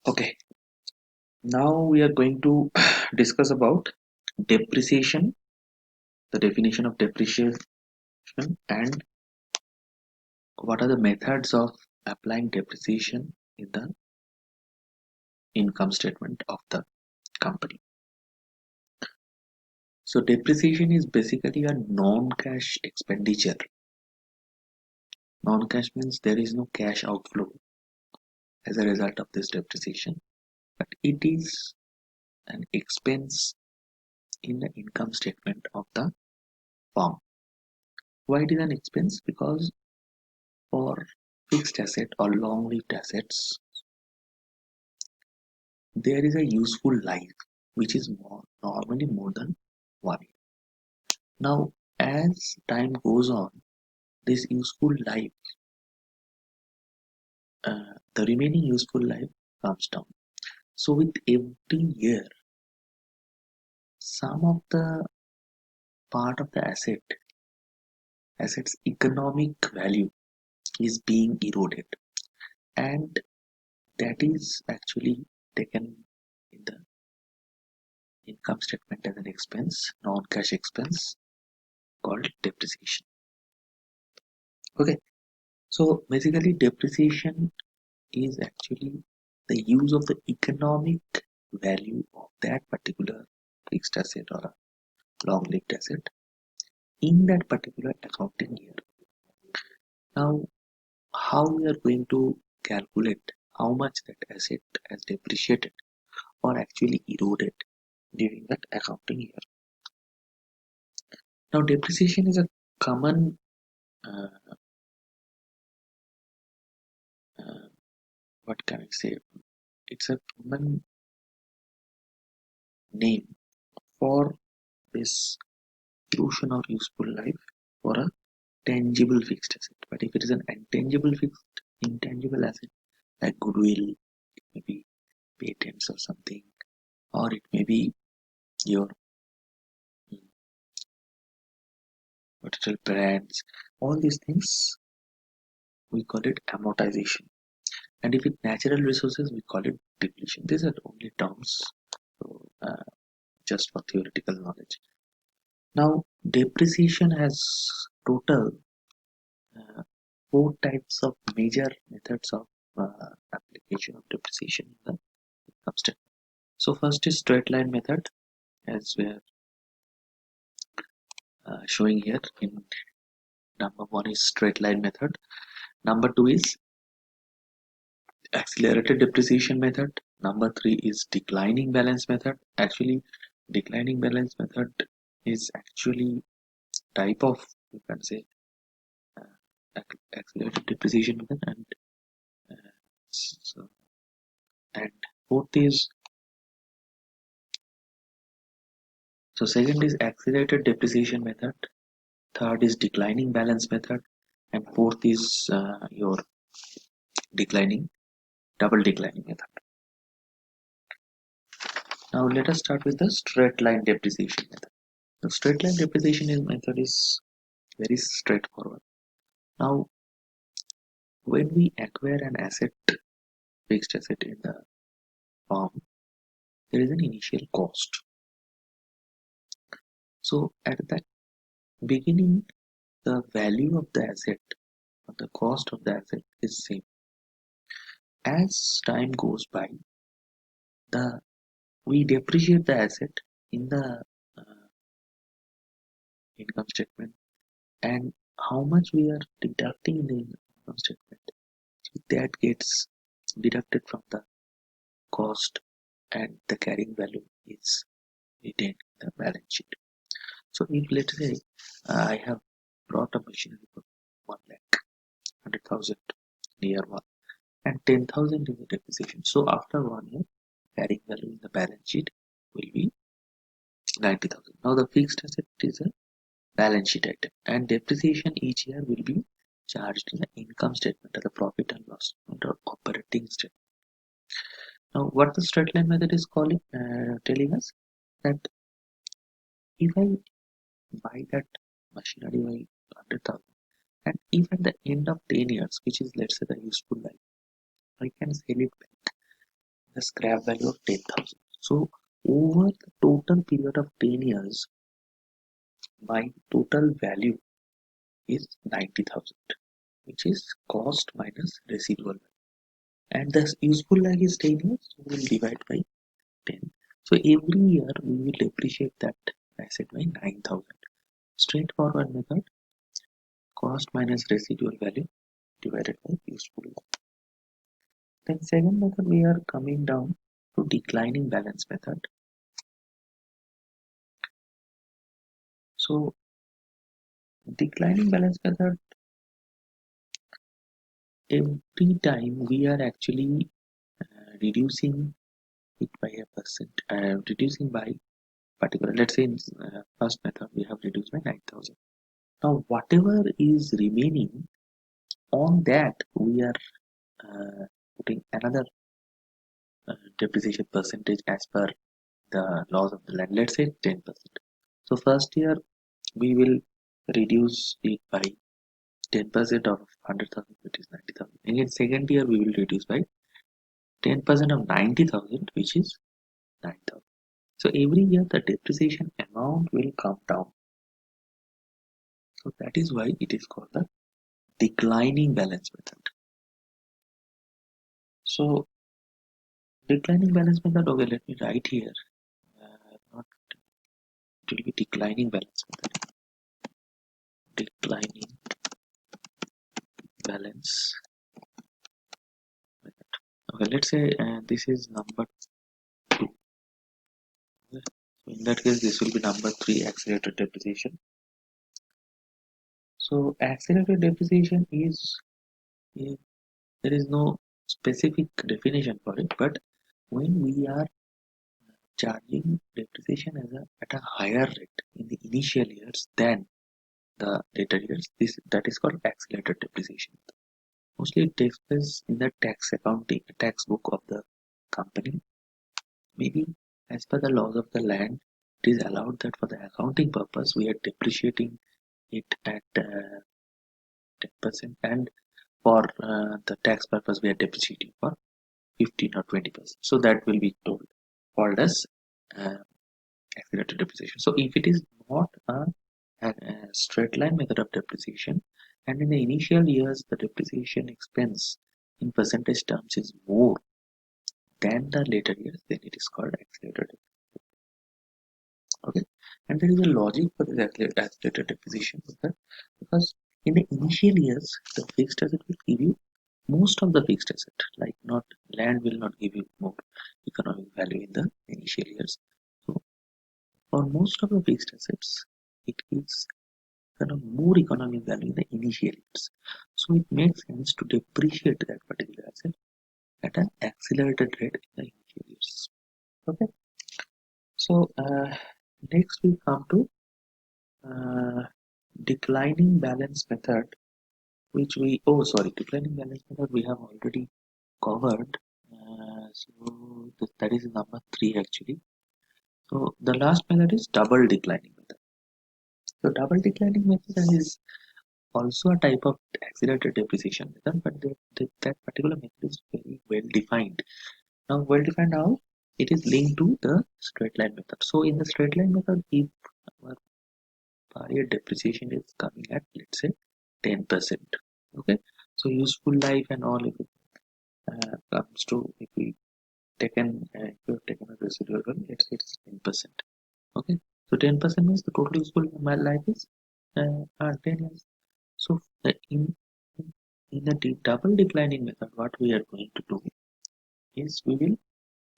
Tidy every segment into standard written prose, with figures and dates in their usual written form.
Okay, now we are going to discuss about depreciation, the definition of depreciation, and what are the methods of applying depreciation in the income statement of the company. So, depreciation is basically a non-cash expenditure. Non-cash means there is no cash outflow as a result of this depreciation, but it is an expense in the income statement of the firm. Why it is an expense? Because for fixed asset or long-lived assets, there is a useful life which is normally more than 1 year. Now, as time goes on, this useful life, the remaining useful life comes down. So, with every year, some of the part of the asset's economic value is being eroded, and that is actually taken in the income statement as an expense, non-cash expense called depreciation. Okay, so basically depreciation is actually the use of the economic value of that particular fixed asset or a long-lived asset in that particular accounting year. Now, how we are going to calculate how much that asset has depreciated or actually eroded during that accounting year. Now, depreciation is a common uh, what can I say? It's a common name for this erosion or useful life for a tangible fixed asset. But if it is an intangible asset like goodwill, it may be patents or something, or it may be your material brands, all these things we call it amortization. And if it's natural resources, we call it depletion. These are only terms, so, just for theoretical knowledge. Now, depreciation has total uh, four types of major methods of application of depreciation in the income statement. So first is straight line method, as we are showing here. In number one is straight line method. Number two is accelerated depreciation method. Number three is declining balance method. Actually, declining balance method is actually type of, you can say, accelerated depreciation method, and so, and fourth is, so second is accelerated depreciation method, third is declining balance method, and fourth is your declining double declining method. Now let us start with the straight line depreciation method. The straight line depreciation method is very straightforward. Now, when we acquire an asset, fixed asset in the farm, there is an initial cost. So at that beginning, the value of the asset or the cost of the asset is same. As time goes by, the we depreciate the asset in the uh, income statement, and how much we are deducting in the income statement, so that gets deducted from the cost, and the carrying value is retained in the balance sheet. So if let's say I have brought a machinery for 1 lakh 100,000 in year one and 10,000 is the depreciation. So after 1 year, carrying value in the balance sheet will be 90,000. Now the fixed asset is a balance sheet item, and depreciation each year will be charged in the income statement as a profit and loss or operating statement. Now, what the straight line method is telling us that if I buy that machinery by 100,000, and if at the end of 10 years, which is let's say the useful life, I can sell it back the scrap value of 10,000. So over the total period of 10 years, my total value is 90,000, which is cost minus residual value. And the useful life is 10 years, so we will divide by 10. So every year we will depreciate that asset by 9,000. Straightforward method, cost minus residual value divided by useful life. Then second method, we are coming down to declining balance method. So declining balance method, every time we are actually reducing it by a percent, reducing by particular, let's say in first method we have reduced by 9,000. Now whatever is remaining, on that we are putting another depreciation percentage as per the laws of the land, let's say 10%. So first year we will reduce it by 10% of 100,000, which is 90,000. Again second year we will reduce by 10% of 90,000, which is 9,000. So every year the depreciation amount will come down. So that is why it is called the declining balance method. So declining balance method, okay, let me write here. Not it will be declining balance method. Declining balance method. Okay, let's say this is number 2. Okay. So in that case, this will be number 3, accelerated depreciation. So accelerated depreciation is, there is no specific definition for it, but when we are charging depreciation at a higher rate in the initial years than the later years, this that is called accelerated depreciation. Mostly it takes place in the tax accounting, tax book of the company. Maybe as per the laws of the land, it is allowed that for the accounting purpose we are depreciating it at 10%, and for the tax purpose we are depreciating for 15 or 20%. So that will be called as uh, accelerated depreciation. So if it is not a straight line method of depreciation, and in the initial years the depreciation expense in percentage terms is more than the later years, then it is called accelerated. Okay, and there is a logic for this accelerated depreciation method, because in the initial years the fixed asset will give you most of the fixed asset, like not land will not give you more economic value in the initial years. So for most of the fixed assets, it gives kind of more economic value in the initial years. So it makes sense to depreciate that particular asset at an accelerated rate in the initial years. Okay. So next we come to uh, declining balance method, which we declining balance method we have already covered. So that is number 3 actually. So the last method is double declining method. So double declining method is also a type of accelerated depreciation method, but that particular method is very well defined. Now, well defined how? It is linked to the straight line method. So, in the straight line method, if our prior depreciation is coming at, let's say, 10%, okay, so useful life and all, if it comes to, if we if you have taken a residual value, let's say it's 10%, okay, so 10% means the total useful life is 10 years. So in the double declining method, what we are going to do is we will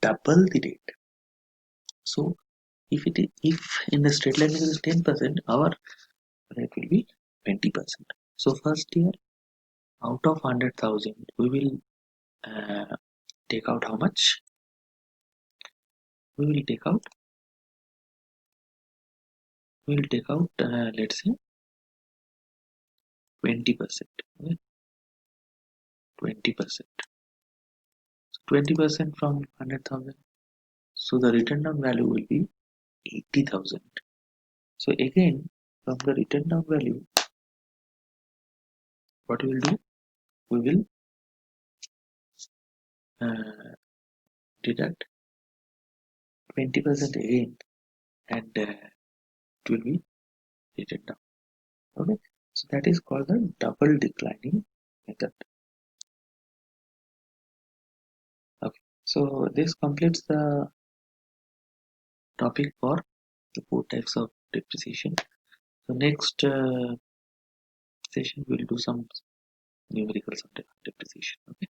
double the rate. So if in the straight line method is 10%, our rate will be 20%. So first year, out of 100,000, we will uh, take out how much? We will take out. We will take out. Let's say 20%. Okay? 20%. 20% from 100,000. So the return down value will be 80,000. So again, from the return down value, what we will do? We will uh, deduct 20% again, and it will be written down. Okay, so that is called the double declining method. Okay, so this completes the topic for the four types of depreciation. So next session we'll do some numericals of depreciation. Okay.